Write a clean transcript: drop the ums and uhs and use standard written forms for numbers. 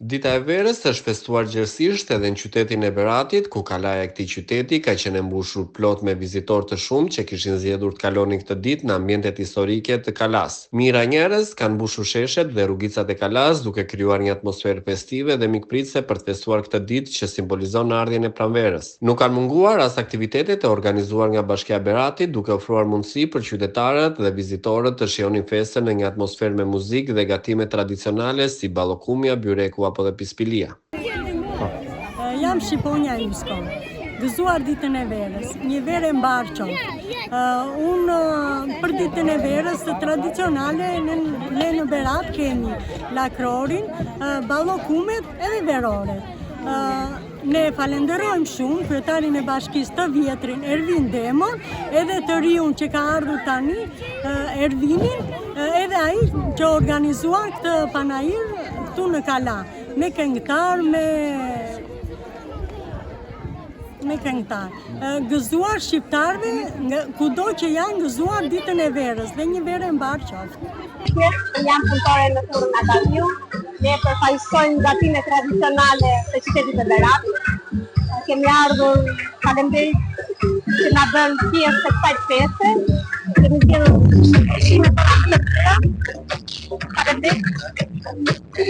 Dita e verës është festuar gjërësisht edhe në qytetin e Beratit, ku kalaja e këtij qyteti ka qenë e mbushur plot me vizitorë të shumtë që kishin zgjedhur të kalonin këtë ditë në ambientet historike të Kalas. Mijëra njerëz kanë mbushur sheshet dhe rrugicat e Kalas, duke krijuar një atmosferë festive dhe mikpritëse për të festuar këtë ditë që simbolizon ardhjën e pranverës. Nuk kanë munguar as aktivitetet e organizuar nga Bashkia e Beratit, duke ofruar mundësi për qytetarët dhe vizitorët të shijonin festën në një atmosferë me muzikë dhe gatime tradicionale si ballokumja, byreku apo dhe pispilia. Jam Shqiponja Isko, gëzuar ditën e verës, një verë e mbarë qoftë. Unë për ditën e verës tradicionale ne në Berat kemi lakrorin, ballokumet edhe veroret. Ne falenderojmë shumë kryetarin e bashkisë të vjetrin Ervin Demon, edhe të riun që ka ardhur tani, Ervinin, edhe ai që organizuar këtë panajir këtu në Kala, me këngëtar, me këngëtar. Gëzuar shqiptarëve kudo që janë, gëzuar ditën e verës dhe një verë e mbarë qoftë. Jam punëtore në turën Akademiu, ne përfaqësojmë gatimet tradicionale të qytetit të Beratit. Kemi ardhur, faleminderit që na bën pjesë të kësaj feste. Kemi zgjedhur ushqime të tjera. Faleminderit.